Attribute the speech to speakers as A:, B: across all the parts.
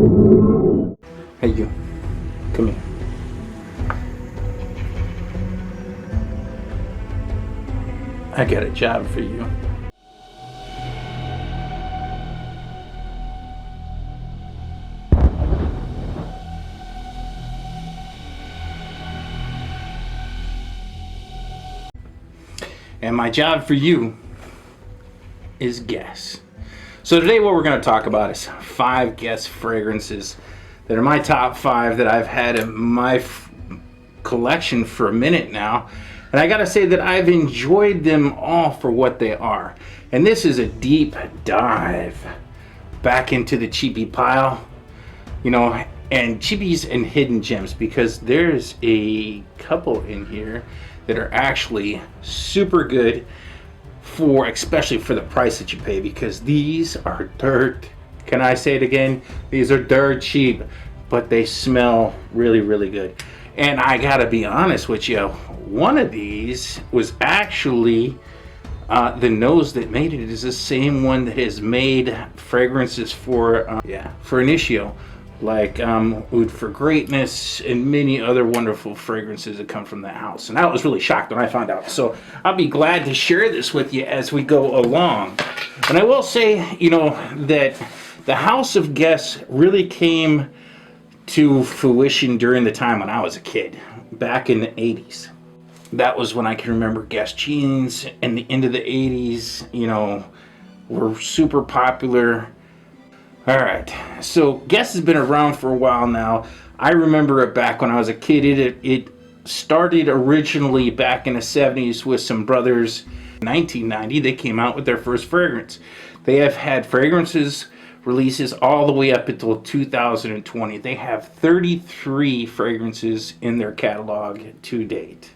A: Hey you, come here. I got a job for you. And my job for you is guess. So today what we're going to talk about is 5 guess fragrances that are my top 5 that I've had in my collection for a minute now. And I gotta say that I've enjoyed them all for what they are. And this is a deep dive back into the cheapie pile, and cheapies and hidden gems, because there's a couple in here that are actually super good for, especially for the price that you pay, because these are dirt. Can I say it again? These are dirt cheap, but they smell really, really good. And I gotta be honest with you, one of these was actually the nose that made it is the same one that has made fragrances for Initio, like Oud for Greatness and many other wonderful fragrances that come from that house. And I was really shocked when I found out. So I'll be glad to share this with you as we go along. And I will say, that the House of Guess really came to fruition during the time when I was a kid, back in the 80s. That was when I can remember Guess jeans, and the end of the 80s, were super popular. All right, so Guess has been around for a while now. I remember it back when I was a kid. It started originally back in the 70s with some brothers. In 1990, they came out with their first fragrance. They have had fragrances releases all the way up until 2020. They have 33 fragrances in their catalog to date.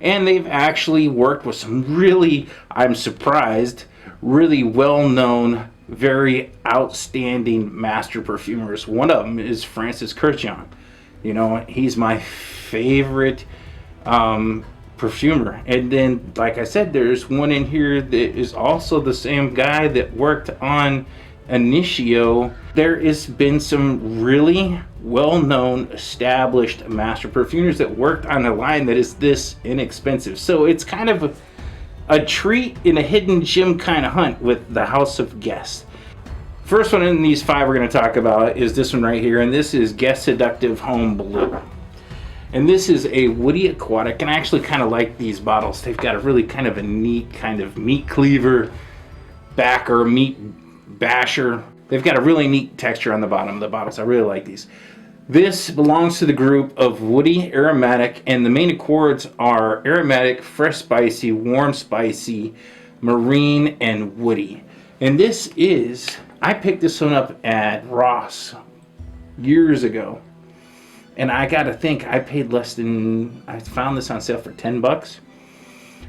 A: And they've actually worked with some really, I'm surprised, really well-known, very outstanding master perfumers. One of them is Francis Kurkdjian. He's my favorite perfumer. And then, like I said, there's one in here that is also the same guy that worked on Initio. There has been some really well-known, established master perfumers that worked on a line that is this inexpensive. So it's kind of a treat in a hidden gem kind of hunt with the House of Guess. First one in these 5 we're going to talk about is this one right here, and this is Guess Seductive Homme Blue. And this is a woody aquatic, and I actually kind of like these bottles. They've got a really kind of a neat kind of meat cleaver backer, meat basher. They've got a really neat texture on the bottom of the bottles. I really like these. This belongs to the group of woody, aromatic, and the main accords are aromatic, fresh spicy, warm spicy, marine, and woody. And this is, I picked this one up at Ross years ago. And I gotta think, I paid less than, I found this on sale for $10.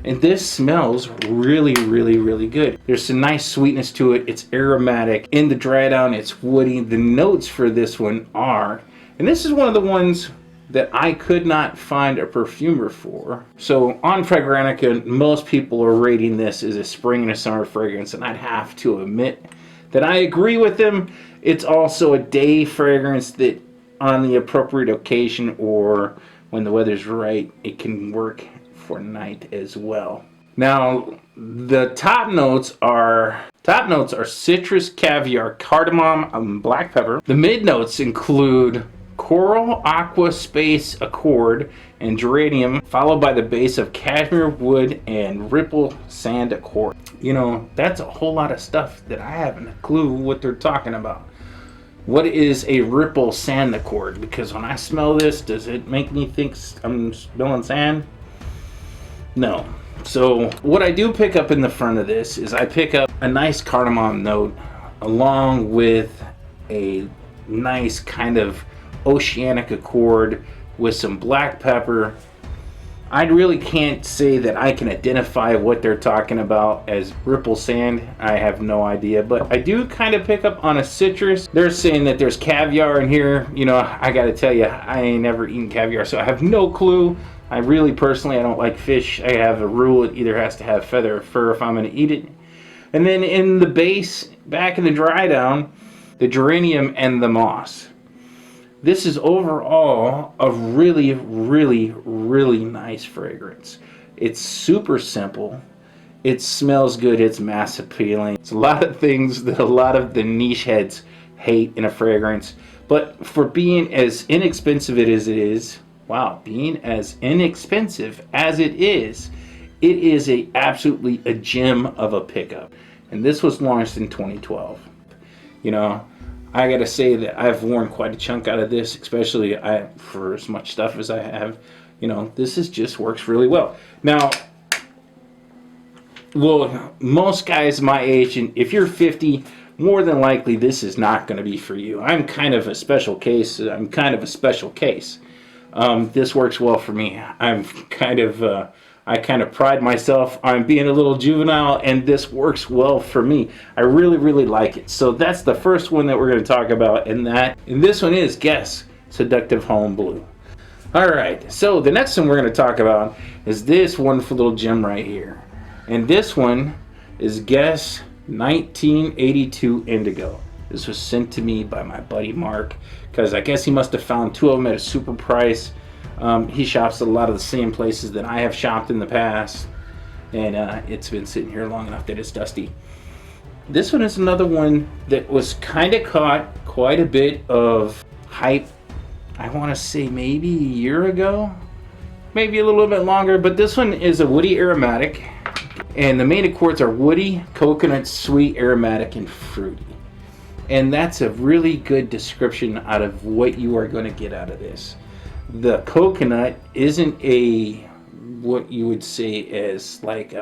A: And this smells really, really, really good. There's some nice sweetness to it. It's aromatic. In the dry down, it's woody. The notes for this one are, and this is one of the ones that I could not find a perfumer for. So on Fragrantica, most people are rating this as a spring and a summer fragrance, and I'd have to admit that I agree with them. It's also a day fragrance that on the appropriate occasion or when the weather's right, it can work for night as well. Now, the top notes are citrus, caviar, cardamom, and black pepper. The mid notes include coral, aqua, space, accord, and geranium, followed by the base of cashmere wood and ripple sand accord. That's a whole lot of stuff that I haven't a clue what they're talking about. What is a ripple sand accord? Because when I smell this, does it make me think I'm smelling sand? No. So what I do pick up in the front of this is I pick up a nice cardamom note along with a nice kind of oceanic accord with some black pepper. I really can't say that I can identify what they're talking about as ripple sand. I have no idea, but I do kind of pick up on a citrus. They're saying that there's caviar in here. I gotta tell you, I ain't never eaten caviar, so I have no clue. I really personally, I don't like fish. I have a rule, it either has to have feather or fur if I'm gonna eat it. And then in the base, back in the dry down, the geranium and the moss. This is overall a really, really, really nice fragrance. It's super simple. It smells good. It's mass appealing. It's a lot of things that a lot of the niche heads hate in a fragrance. But for being as inexpensive as it is, wow, being as inexpensive as it is absolutely a gem of a pickup. And this was launched in 2012. You know, I gotta say that I've worn quite a chunk out of this, especially for as much stuff as I have. You know, just works really well. Now, well, most guys my age, and if you're 50, more than likely this is not going to be for you. I'm kind of a special case. This works well for me. I kind of pride myself on being a little juvenile, and this works well for me. I really, really like it. So that's the first one that we're going to talk about, and this one is Guess Seductive Homme Blue. All right, so the next one we're going to talk about is this wonderful little gem right here. And this one is Guess 1982 Indigo. This was sent to me by my buddy Mark, because I guess he must have found two of them at a super price. He shops at a lot of the same places that I have shopped in the past, and it's been sitting here long enough that it's dusty. This one is another one that was kind of caught quite a bit of hype. I want to say maybe a year ago, maybe a little bit longer, but this one is a woody aromatic. And the main accords are woody, coconut, sweet, aromatic, and fruity. And that's a really good description out of what you are going to get out of this. The coconut isn't what you would say as like,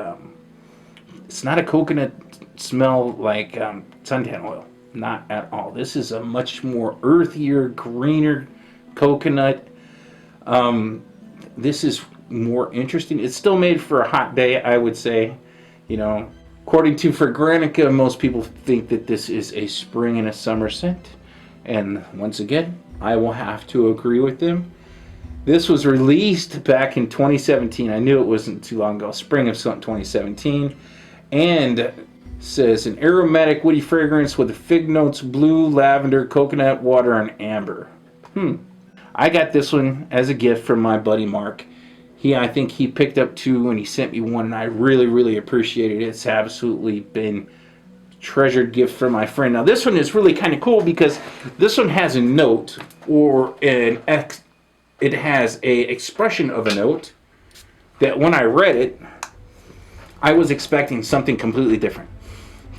A: it's not a coconut smell like suntan oil. Not at all. This is a much more earthier, greener coconut. This is more interesting. It's still made for a hot day, I would say. You know, according to Fragrantica, most people think that this is a spring and a summer scent. And once again, I will have to agree with them. This was released back in 2017. I knew it wasn't too long ago. Spring of 2017. And says an aromatic woody fragrance with fig notes, blue, lavender, coconut, water, and amber. I got this one as a gift from my buddy Mark. I think he picked up two and he sent me one, and I really, really appreciate it. It's absolutely been a treasured gift from my friend. Now this one is really kind of cool because this one has a note, or it has a expression of a note that when I read it, I was expecting something completely different.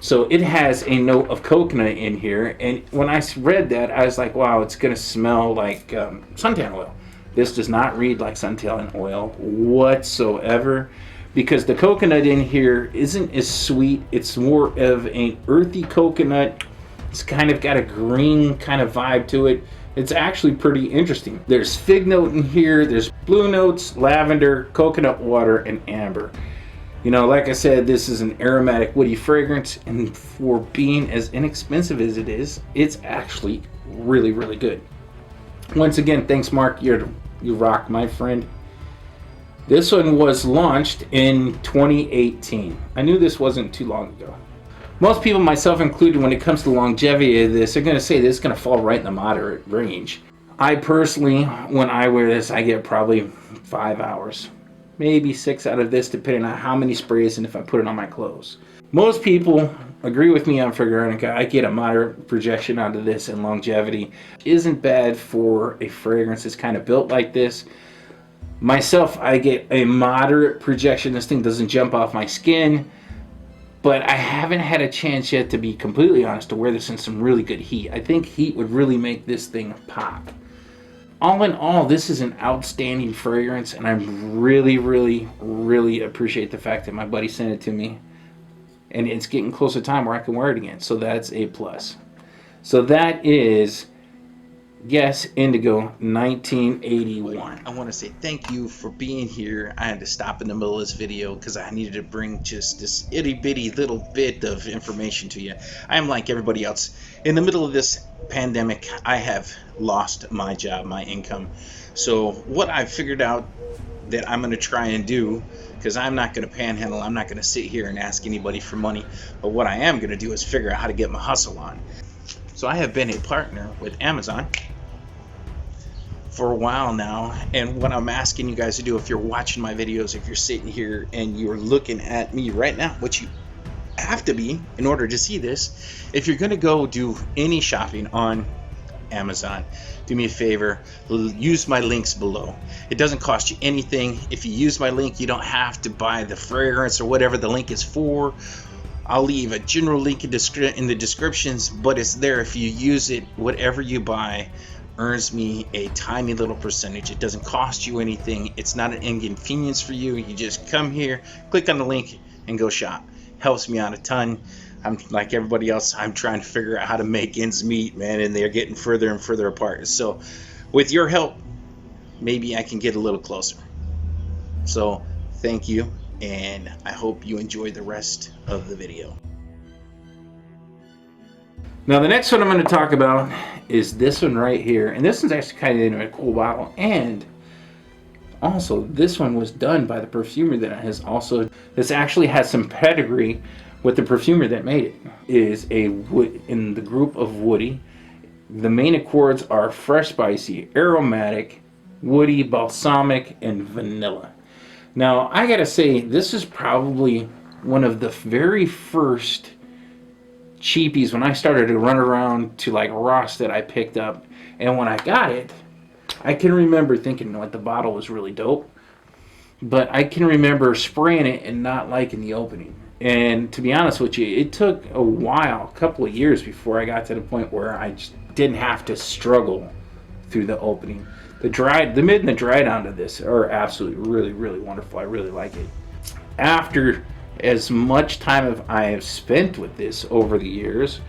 A: So it has a note of coconut in here, and when I read that, I was like, wow, it's going to smell like suntan oil. This does not read like suntan oil whatsoever, because the coconut in here isn't as sweet. It's more of an earthy coconut. It's kind of got a green kind of vibe to it. It's actually pretty interesting. There's fig note in here. There's blue notes, lavender, coconut water, and amber. You know, like I said, this is an aromatic woody fragrance, and for being as inexpensive as it is, it's actually really, really good. Once again, thanks, Mark. You rock, my friend. This one was launched in 2018. I knew this wasn't too long ago. Most people, myself included, when it comes to longevity of this, are going to say this is going to fall right in the moderate range. I personally, when I wear this, I get probably 5 hours. Maybe 6 out of this, depending on how many sprays and if I put it on my clothes. Most people agree with me on Fragrantica. I get a moderate projection out of this, and longevity isn't bad for a fragrance that's kind of built like this. Myself, I get a moderate projection. This thing doesn't jump off my skin, but I haven't had a chance yet, to be completely honest, to wear this in some really good heat. I think heat would really make this thing pop. All in all, this is an outstanding fragrance, and I really, really, really appreciate the fact that my buddy sent it to me. And it's getting close to time where I can wear it again. So that's a plus. So that is Guess Indigo 1981. I want to say thank you for being here. I had to stop in the middle of this video because I needed to bring just this itty bitty little bit of information to you. I am like everybody else. In the middle of this pandemic, I have lost my job, my income. So what I've figured out that I'm going to try and do, because I'm not going to panhandle, I'm not going to sit here and ask anybody for money, but what I am going to do is figure out how to get my hustle on. So I have been a partner with Amazon for a while now, and what I'm asking you guys to do, if you're watching my videos, if you're sitting here and you're looking at me right now, which you have to be in order to see this, if you're going to go do any shopping on Amazon, do me a favor, use my links below. It doesn't cost you anything. If you use my link, you don't have to buy the fragrance or whatever the link is for. I'll leave a general link in the descriptions, but it's there. If you use it, whatever you buy earns me a tiny little percentage. It doesn't cost you anything. It's not an inconvenience for you. You just come here, click on the link, and go shop. Helps me out a ton. I'm like everybody else, I'm trying to figure out how to make ends meet, man, and they're getting further and further apart. So with your help, maybe I can get a little closer. So thank you, and I hope you enjoy the rest of the video. Now the next one I'm going to talk about is this one right here, and this one's actually kind of in a cool bottle, and also this one was done by the perfumer this actually has some pedigree with the perfumer that made it. It is in the group of woody. The main accords are fresh, spicy, aromatic, woody, balsamic, and vanilla. Now I gotta say, this is probably one of the very first cheapies when I started to run around to like Ross that I picked up. And when I got it, I can remember thinking what the bottle was really dope, but I can remember spraying it and not liking the opening. And to be honest with you, it took a while, a couple of years, before I got to the point where I just didn't have to struggle through the opening. The mid and the dry down to this are absolutely really, really wonderful. I really like it. After as much time as I have spent with this over the years,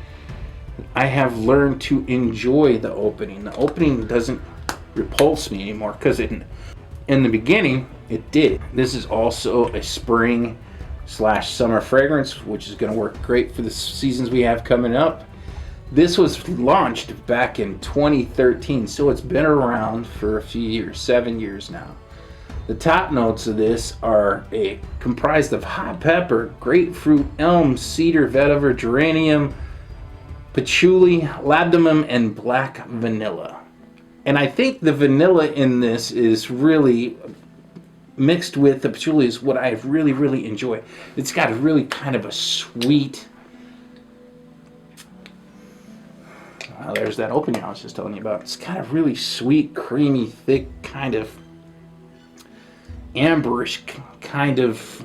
A: I have learned to enjoy the opening. The opening doesn't repulse me anymore, because in the beginning it did. This is also a spring/summer fragrance, which is going to work great for the seasons we have coming up. This was launched back in 2013, so it's been around for a few years, 7 years now. The top notes of this are comprised of hot pepper, grapefruit, elm, cedar, vetiver, geranium, patchouli, labdanum, and black vanilla. And I think the vanilla in this is really mixed with the patchouli is what I really, really enjoy. It's got a really kind of a sweet, well, there's that opening I was just telling you about. It's kind of really sweet, creamy, thick, kind of amberish, kind of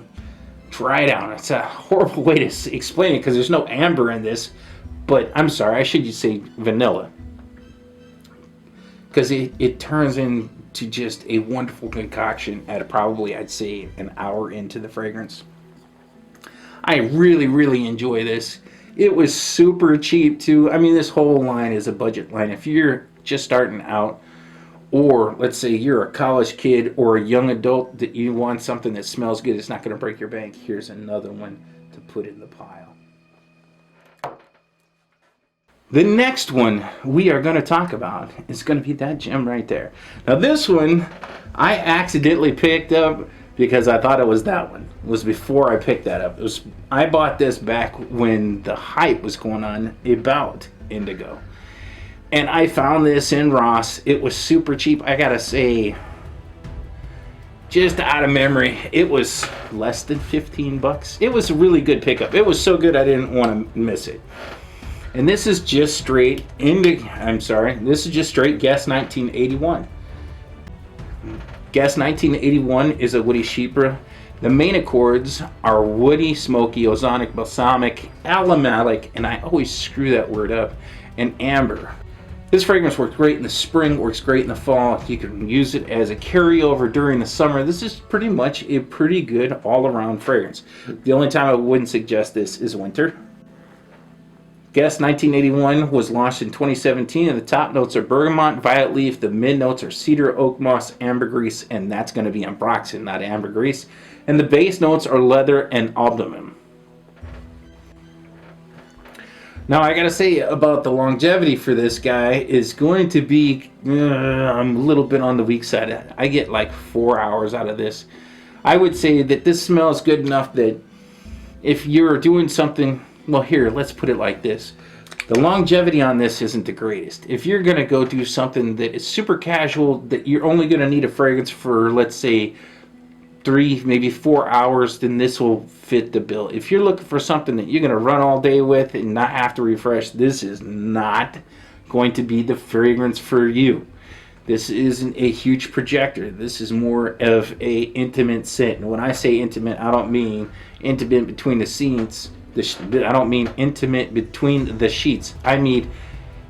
A: dry down. It's a horrible way to explain it because there's no amber in this, but I'm sorry, I should say vanilla, because it turns into just a wonderful concoction at probably, I'd say, an hour into the fragrance. I really, really enjoy this. It was super cheap too. I mean, this whole line is a budget line. If you're just starting out, or let's say you're a college kid or a young adult that you want something that smells good, it's not going to break your bank, here's another one to put in the pile. The next one we are going to talk about is going to be that gem right there. Now this one I accidentally picked up because I thought it was that one. It was before I picked that up. I bought this back when the hype was going on about Indigo. And I found this in Ross. It was super cheap. I gotta say, just out of memory, it was less than 15 bucks. It was a really good pickup. It was so good I didn't want to miss it. And this is just straight this is just straight Guess 1981. Guess 1981 is a woody chypre. The main accords are woody, smoky, ozonic, balsamic, aromatic, and I always screw that word up, and amber. This fragrance works great in the spring, works great in the fall. You can use it as a carryover during the summer. This is pretty much a pretty good all-around fragrance. The only time I wouldn't suggest this is winter. Guess 1981 was launched in 2017, and the top notes are bergamot, violet leaf. The mid notes are cedar, oak moss, ambergris, and that's going to be ambroxan, not ambergris. And the base notes are leather and albumum. Now I gotta say about the longevity for this guy is going to be, I'm a little bit on the weak side. I get like 4 hours out of this. I would say that this smells good enough that if you're doing something, well here, let's put it like this. The longevity on this isn't the greatest. If you're going to go do something that is super casual, that you're only going to need a fragrance for, let's say, 3, maybe 4 hours, then this will fit the bill. If you're looking for something that you're going to run all day with and not have to refresh, this is not going to be the fragrance for you. This isn't a huge projector. This is more of a intimate scent. And when I say intimate, I don't mean intimate between the scenes. I don't mean intimate between the sheets. I mean,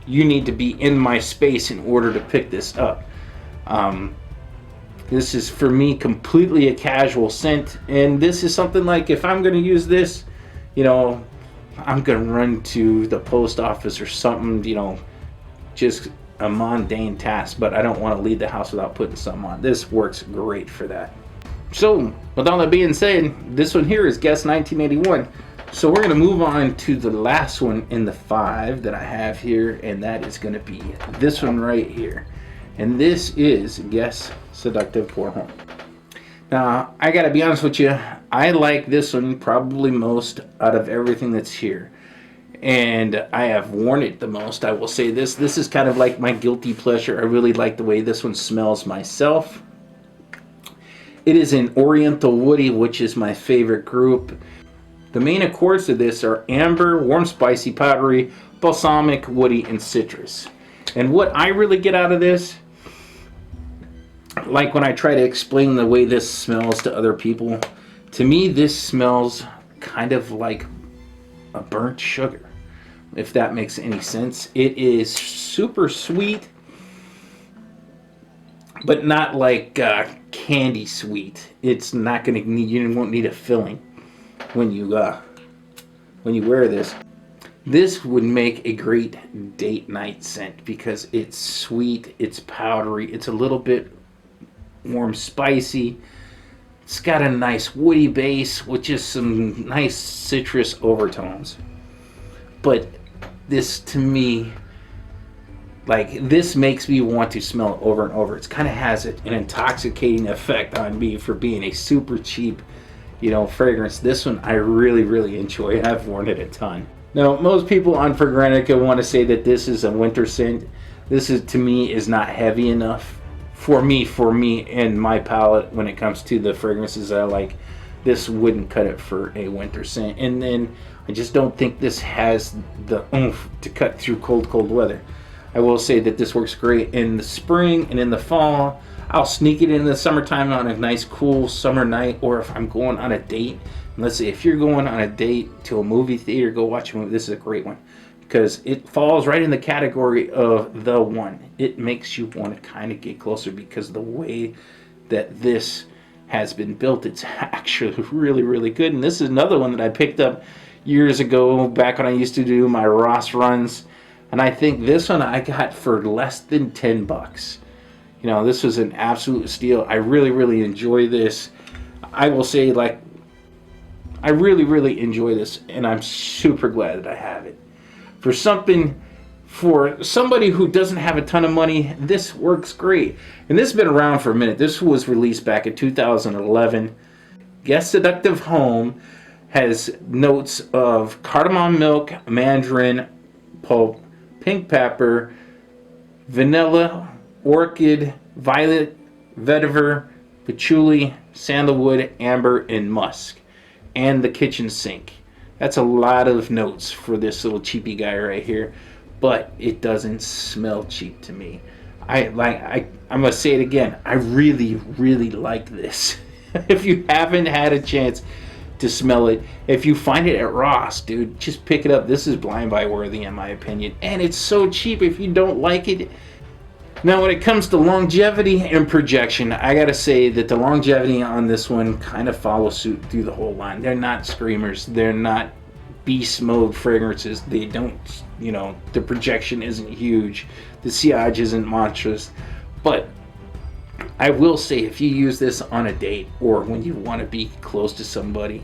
A: you need to be in my space in order to pick this up. This is, for me, completely a casual scent. And this is something like, if I'm going to use this, you know, I'm going to run to the post office or something, you know, just a mundane task, but I don't want to leave the house without putting something on. This works great for that. So, with all that being said, this one here is Guess 1981. So we're going to move on to the last one in the 5 that I have here, and that is going to be this one right here. And this is Guess Seductive Pour Homme. Now, I got to be honest with you, I like this one probably most out of everything that's here. And I have worn it the most. I will say this is kind of like my guilty pleasure. I really like the way this one smells myself. It is an Oriental Woody, which is my favorite group. The main accords of this are amber, warm, spicy, powdery, balsamic, woody, and citrus. And what I really get out of this, like when I try to explain the way this smells to other people, to me this smells kind of like a burnt sugar, if that makes any sense. It is super sweet, but not like candy sweet. It's not going to need, you won't need a filling when you wear this. This would make a great date night scent because it's sweet, it's powdery, it's a little bit warm, spicy. It's got a nice woody base with just some nice citrus overtones. But this, to me, like, this makes me want to smell it over and over. It kind of has an intoxicating effect on me for being a super cheap, you know, fragrance. This one I really, really enjoy, and I've worn it a ton. Now, most people on Fragrantica want to say that this is a winter scent. This is, to me, is not heavy enough for me and my palate when it comes to the fragrances I like. This wouldn't cut it for a winter scent. And then I just don't think this has the oomph to cut through cold weather. I will say that this works great in the spring and in the fall. I'll sneak it in the summertime on a nice cool summer night, or if I'm going on a date. And let's say if you're going on a date to a movie theater, go watch a movie. This is a great one because it falls right in the category of the one. It makes you want to kind of get closer because the way that this has been built, it's actually really, really good. And this is another one that I picked up years ago, back when I used to do my Ross runs. And I think this one I got for less than $10. You know, this was an absolute steal. I really, really enjoy this. I will say, like, I really, really enjoy this, and I'm super glad that I have it. For somebody who doesn't have a ton of money, this works great. And this has been around for a minute. This was released back in 2011. Guess Seductive Homme has notes of cardamom milk, mandarin pulp, pink pepper, vanilla, orchid, violet, vetiver, patchouli, sandalwood, amber, and musk. And the kitchen sink. That's a lot of notes for this little cheapy guy right here, but it doesn't smell cheap to me. I'm gonna say it again. I really, really like this. If you haven't had a chance to smell it, if you find it at Ross, dude, just pick it up. This is blind buy worthy in my opinion, and it's so cheap. If you don't like it, now when it comes to longevity and projection, I gotta say that the longevity on this one kind of follows suit through the whole line. They're not screamers. They're not beast mode fragrances. They don't, you know, the projection isn't huge. The sillage isn't monstrous. But I will say, if you use this on a date or when you want to be close to somebody,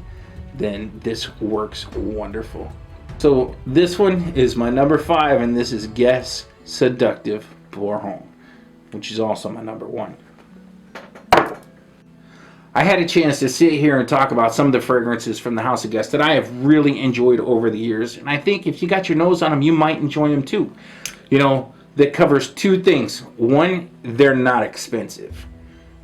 A: then this works wonderful. So this one is my number 5, and this is Guess Seductive Pour Homme, which is also my number 1. I had a chance to sit here and talk about some of the fragrances from the House of Guest that I have really enjoyed over the years. And I think if you got your nose on them, you might enjoy them too. You know, that covers two things. One, they're not expensive.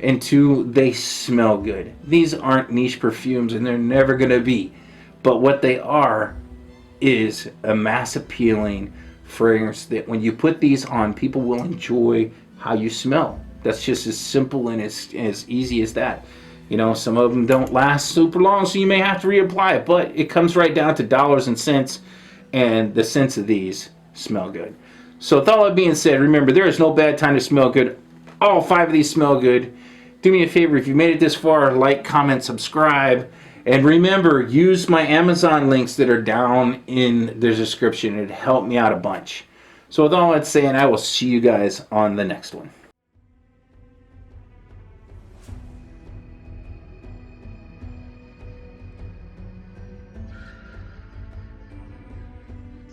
A: And two, they smell good. These aren't niche perfumes and they're never going to be. But what they are is a mass appealing fragrance that when you put these on, people will enjoy how you smell. That's just as simple and as easy as that. You know, some of them don't last super long, so you may have to reapply it, but it comes right down to dollars and cents, and the scents of these smell good. So with all that being said, remember, there is no bad time to smell good. All 5 of these smell good. Do me a favor, if you made it this far, like, comment, subscribe. And remember, use my Amazon links that are down in the description. It'd help me out a bunch. So with all that saying, I will see you guys on the next one.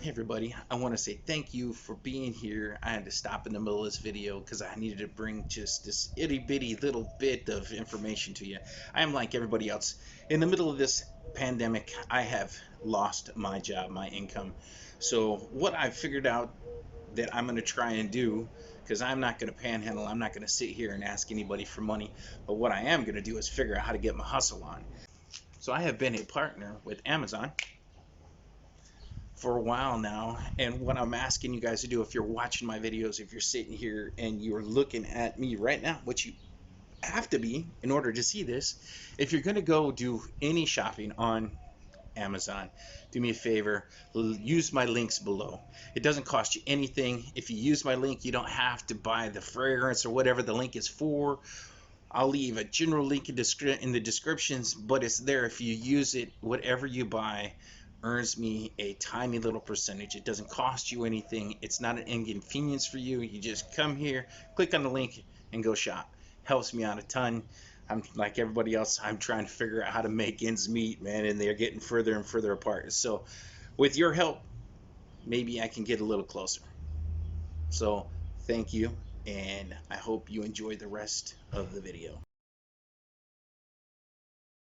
A: Hey everybody, I want to say thank you for being here. I had to stop in the middle of this video because I needed to bring just this itty bitty little bit of information to you. I am like everybody else. In the middle of this pandemic, I have lost my job, my income. So what I've figured out that I'm going to try and do, because I'm not going to panhandle, I'm not going to sit here and ask anybody for money, but what I am going to do is figure out how to get my hustle on. So I have been a partner with Amazon for a while now, and what I'm asking you guys to do, if you're watching my videos, if you're sitting here and you're looking at me right now, which you have to be in order to see this, if you're going to go do any shopping on Amazon, do me a favor, use my links below. It doesn't cost you anything. If you use my link, you don't have to buy the fragrance or whatever the link is for. I'll leave a general link in the descriptions, but it's there. If you use it, whatever you buy earns me a tiny little percentage. It doesn't cost you anything. It's not an inconvenience for you. You just come here, click on the link, and go shop. Helps me out a ton. I'm like everybody else. I'm trying to figure out how to make ends meet, man, and they're getting further and further apart. So with your help, maybe I can get a little closer. So thank you, and I hope you enjoy the rest of the video.